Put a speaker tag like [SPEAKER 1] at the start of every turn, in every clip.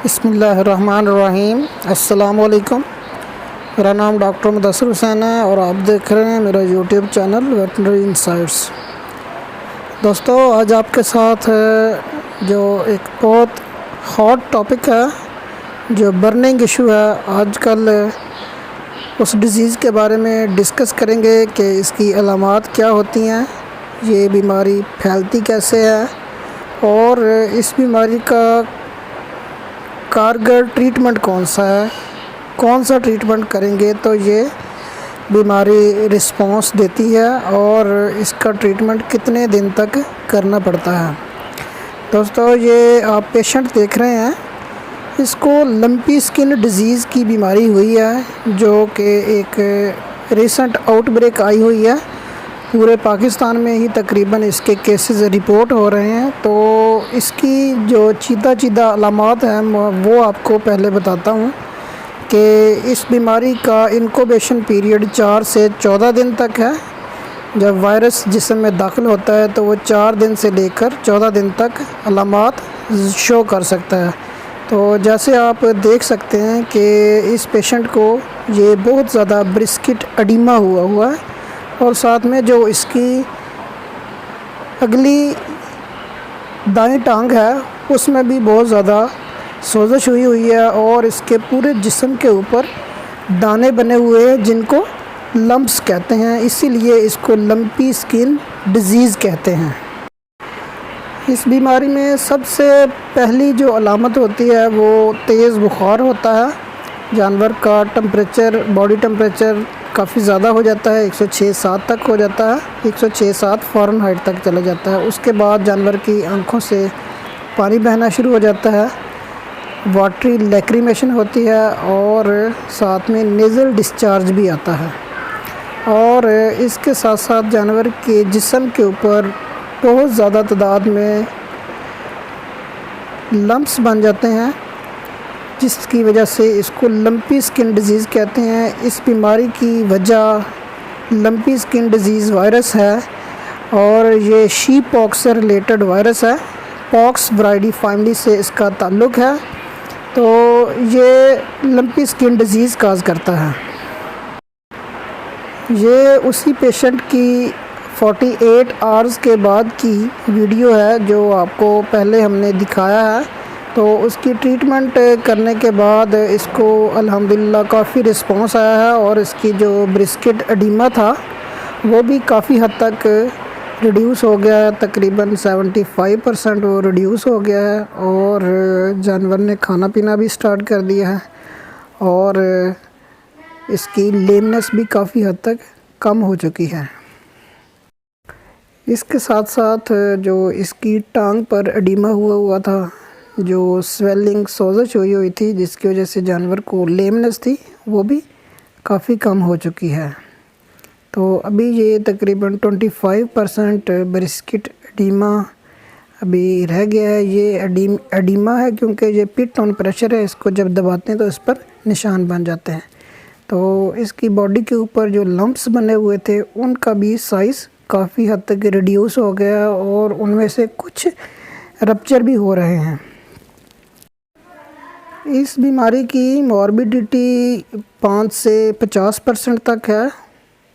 [SPEAKER 1] बिस्मिल्लाहिर्रहमानिर्रहीम। अस्सलाम वालेकुम। मेरा नाम डॉक्टर मुदस्सिर हुसैन है और आप देख रहे हैं मेरा यूट्यूब चैनल वेटनरी इनसाइट्स। दोस्तों, आज आपके साथ जो एक बहुत हॉट टॉपिक है, जो बर्निंग इशू है आजकल, उस डिज़ीज़ के बारे में डिस्कस करेंगे कि इसकी अलामात क्या होती हैं, ये बीमारी फैलती कैसे है और इस बीमारी का कारगर ट्रीटमेंट कौन सा है, कौन सा ट्रीटमेंट करेंगे तो ये बीमारी रिस्पॉन्स देती है और इसका ट्रीटमेंट कितने दिन तक करना पड़ता है। दोस्तों, ये आप पेशेंट देख रहे हैं, इसको लंपी स्किन डिज़ीज़ की बीमारी हुई है, जो कि एक रिसेंट आउटब्रेक आई हुई है। पूरे पाकिस्तान में ही तकरीबन इसके केसेस रिपोर्ट हो रहे हैं। तो इसकी जो चीदा अलामात हैं वो आपको पहले बताता हूँ कि इस बीमारी का इनक्यूबेशन पीरियड 4 से 14 दिन तक है। जब वायरस जिस्म में दाखिल होता है तो वो 4 दिन से लेकर 14 दिन तक अलामात शो कर सकता है। तो जैसे आप देख सकते हैं कि इस पेशेंट को ये बहुत ज़्यादा ब्रिस्किट एडिमा हुआ है और साथ में जो इसकी अगली दाएं टांग है उसमें भी बहुत ज़्यादा सोजिश हुई है और इसके पूरे जिस्म के ऊपर दाने बने हुए हैं जिनको लम्प्स कहते हैं, इसीलिए इसको लंपी स्किन डिज़ीज़ कहते हैं। इस बीमारी में सबसे पहली जो अलामत होती है वो तेज़ बुखार होता है। जानवर का टेम्परेचर, बॉडी टेम्परेचर काफ़ी ज़्यादा हो जाता है, 106-107 तक हो जाता है, 106-107 फ़ारेनहाइट तक चला जाता है। उसके बाद जानवर की आँखों से पानी बहना शुरू हो जाता है, वाटरी लैक्रिमेशन होती है और साथ में नेज़ल डिस्चार्ज भी आता है। और इसके साथ साथ जानवर के जिस्म के ऊपर बहुत ज़्यादा तादाद में लम्प्स बन जाते हैं, जिसकी वजह से इसको लंपी स्किन डिज़ीज़ कहते हैं। इस बीमारी की वजह लंपी स्किन डिज़ीज़ वायरस है और ये शीप पॉक्स से रिलेटेड वायरस है। पॉक्स वराइडी फैमिली से इसका ताल्लुक़ है, तो ये लंपी स्किन डिज़ीज़ काज करता है। ये उसी पेशेंट की 48 आवर्स के बाद की वीडियो है जो आपको पहले हमने दिखाया है। तो उसकी ट्रीटमेंट करने के बाद इसको अल्हम्दुलिल्लाह काफ़ी रिस्पांस आया है और इसकी जो ब्रिस्किट एडिमा था वो भी काफ़ी हद तक रिड्यूस हो गया है, तकरीबन 75% वो रिड्यूस हो गया है और जानवर ने खाना पीना भी स्टार्ट कर दिया है और इसकी लेमनेस भी काफ़ी हद तक कम हो चुकी है। इसके साथ साथ जो इसकी टांग पर एडिमा हुआ था, जो स्वेलिंग सोजिश हुई थी जिसकी वजह से जानवर को लेमनेस थी, वो भी काफ़ी कम हो चुकी है। तो अभी ये तकरीबन 25% ब्रिस्किट एडिमा अभी रह गया है। ये एडिमा है क्योंकि ये पिट ऑन प्रेशर है, इसको जब दबाते हैं तो इस पर निशान बन जाते हैं। तो इसकी बॉडी के ऊपर जो लम्प्स बने हुए थे उनका भी साइज़ काफ़ी हद तक रिड्यूस हो गया और उनमें से कुछ रप्चर भी हो रहे हैं। इस बीमारी की मॉर्बिडिटी 5 से 50% तक है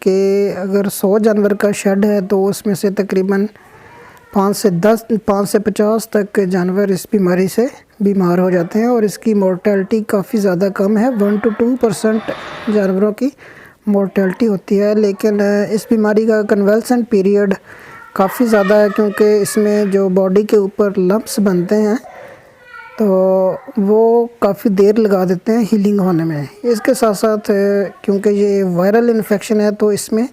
[SPEAKER 1] कि अगर 100 जानवर का शेड है तो उसमें से तकरीबन 5 से 50 तक जानवर इस बीमारी से बीमार हो जाते हैं और इसकी मोर्टेलिटी काफ़ी ज़्यादा कम है, 1 to 2% जानवरों की मोर्टेलिटी होती है। लेकिन इस बीमारी का कन्वल्सेंट पीरियड काफ़ी ज़्यादा है क्योंकि इसमें जो बॉडी के ऊपर लम्प्स बनते हैं तो वो काफ़ी देर लगा देते हैं हीलिंग होने में। इसके साथ साथ क्योंकि ये वायरल इन्फेक्शन है तो इसमें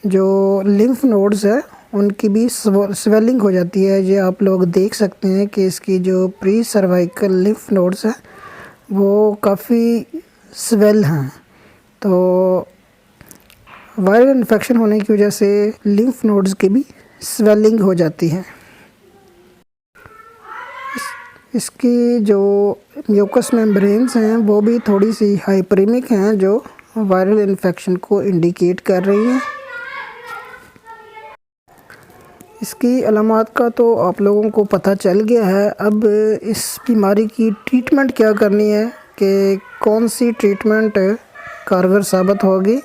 [SPEAKER 1] जो लिम्फ नोड्स है उनकी भी स्वेलिंग हो जाती है। ये आप लोग देख सकते हैं कि इसकी जो प्री सर्वाइकल लिम्फ नोड्स है वो काफ़ी स्वेल हैं। तो वायरल इन्फेक्शन होने की वजह से लिम्फ नोड्स की भी स्वेलिंग हो जाती है। इसकी जो म्यूकस मेम्ब्रेन्स हैं वो भी थोड़ी सी हाइपरेमिक हैं, जो वायरल इन्फेक्शन को इंडिकेट कर रही हैं। इसकी अलामात का तो आप लोगों को पता चल गया है। अब इस बीमारी की ट्रीटमेंट क्या करनी है कि कौन सी ट्रीटमेंट कारगर साबित होगी।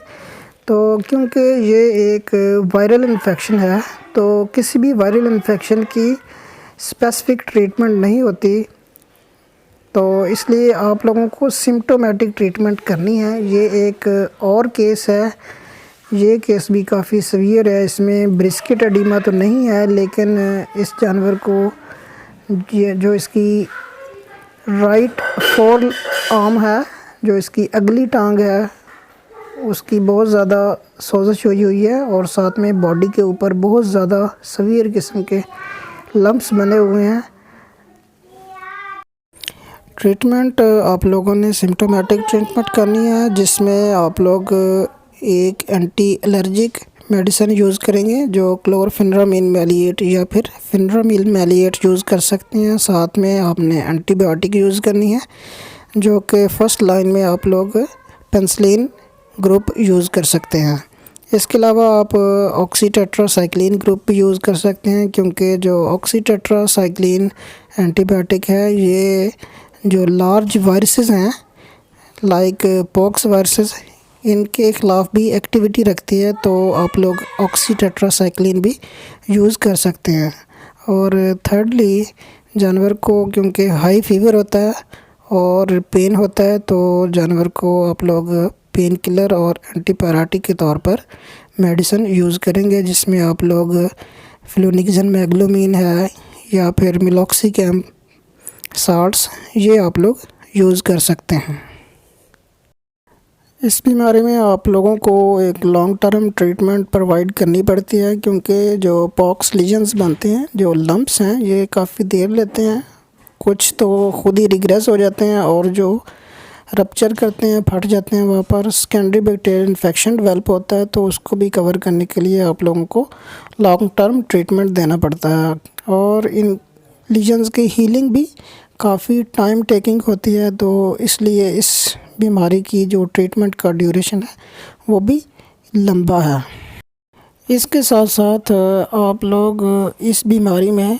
[SPEAKER 1] तो क्योंकि ये एक वायरल इन्फेक्शन है तो किसी भी वायरल इन्फेक्शन की स्पेसिफ़िक ट्रीटमेंट नहीं होती, तो इसलिए आप लोगों को सिम्प्टोमेटिक ट्रीटमेंट करनी है। ये एक और केस है, ये केस भी काफ़ी सीवियर है। इसमें ब्रिस्किट एडिमा तो नहीं है, लेकिन इस जानवर को ये जो इसकी राइट फोर आर्म है, जो इसकी अगली टांग है, उसकी बहुत ज़्यादा सोजिश हुई है और साथ में बॉडी के ऊपर बहुत ज़्यादा सीवियर किस्म के लम्प्स बने हुए हैं। ट्रीटमेंट आप लोगों ने सिम्प्टोमेटिक ट्रीटमेंट करनी है, जिसमें आप लोग एक एंटी एलर्जिक मेडिसिन यूज़ करेंगे जो क्लोरफेनेरामिन मैलिएट या फिर फेनेरामिन मैलिएट यूज़ कर सकते हैं। साथ में आपने एंटीबायोटिक यूज़ करनी है, जो कि फ़र्स्ट लाइन में आप लोग पेनिसिलिन ग्रुप यूज़ कर सकते हैं। इसके अलावा आप ऑक्सीटेट्रासाइक्लिन ग्रुप भी यूज़ कर सकते हैं, क्योंकि जो ऑक्सीटेट्रासाइक्लिन एंटीबायोटिक है, ये जो लार्ज वायरसेस हैं लाइक पॉक्स वायरसेस, इनके ख़िलाफ़ भी एक्टिविटी रखती है, तो आप लोग ऑक्सीटेट्रासाइक्लिन भी यूज़ कर सकते हैं। और थर्डली, जानवर को क्योंकि हाई फीवर होता है और पेन होता है, तो जानवर को आप लोग पेन किलर और एंटीपायरेटिक के तौर पर मेडिसिन यूज़ करेंगे, जिसमें आप लोग फ्लूनिक्सन मैग्लोमीन है या फिर मिलॉक्सीकैम साल्ट्स, ये आप लोग यूज़ कर सकते हैं। इस बीमारी में आप लोगों को एक लॉन्ग टर्म ट्रीटमेंट प्रोवाइड करनी पड़ती है, क्योंकि जो पॉक्स लीजन्स बनते हैं, जो लम्प्स हैं, ये काफ़ी देर लेते हैं। कुछ तो खुद ही रिग्रेस हो जाते हैं और जो रप्चर करते हैं, फट जाते हैं, वहाँ पर सेकेंडरी बैक्टीरियल इन्फेक्शन डेवलप होता है, तो उसको भी कवर करने के लिए आप लोगों को लॉन्ग टर्म ट्रीटमेंट देना पड़ता है। और इन लीजन्स की हीलिंग भी काफ़ी टाइम टेकिंग होती है, तो इसलिए इस बीमारी की जो ट्रीटमेंट का ड्यूरेशन है वो भी लंबा है। इसके साथ साथ आप लोग इस बीमारी में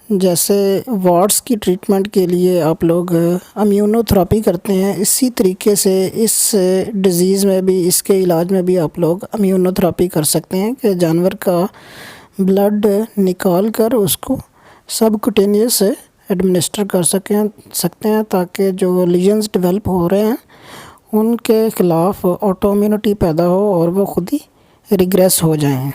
[SPEAKER 1] जैसे वार्ड्स की ट्रीटमेंट के लिए आप लोग इम्यूनोथेरेपी करते हैं, इसी तरीके से इस डिज़ीज़ में भी, इसके इलाज में भी आप लोग इम्यूनोथेरेपी कर सकते हैं कि जानवर का ब्लड निकाल कर उसको सबक्यूटेनियस एडमिनिस्टर कर सकते हैं, ताकि जो लीजन्स डेवलप हो रहे हैं उनके ख़िलाफ़ ऑटो इम्यूनिटी पैदा हो और वो खुद ही रिग्रेस हो जाएं।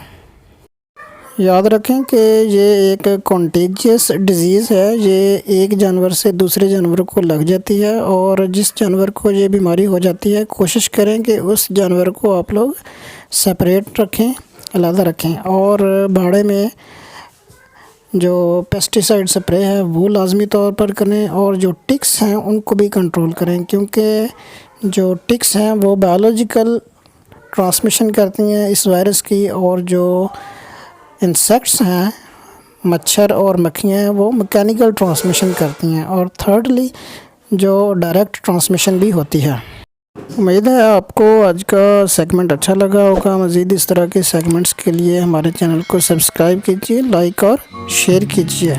[SPEAKER 1] याद रखें कि ये एक कॉन्टेजियस डिज़ीज़ है, ये एक जानवर से दूसरे जानवर को लग जाती है, और जिस जानवर को ये बीमारी हो जाती है, कोशिश करें कि उस जानवर को आप लोग सेपरेट रखें, अलग रखें, और बाड़े में जो पेस्टिसाइड स्प्रे है वो लाजमी तौर पर करें, और जो टिक्स हैं उनको भी कंट्रोल करें, क्योंकि जो टिक्स हैं वो बायोलॉजिकल ट्रांसमिशन करती हैं इस वायरस की, और जो इंसेक्ट्स हैं, मच्छर और मक्खियाँ हैं, वो मैकेनिकल ट्रांसमिशन करती हैं, और थर्डली जो डायरेक्ट ट्रांसमिशन भी होती है। उम्मीद है आपको आज का सेगमेंट अच्छा लगा होगा। मज़ीद इस तरह के सेगमेंट्स के लिए हमारे चैनल को सब्सक्राइब कीजिए, लाइक और शेयर कीजिए।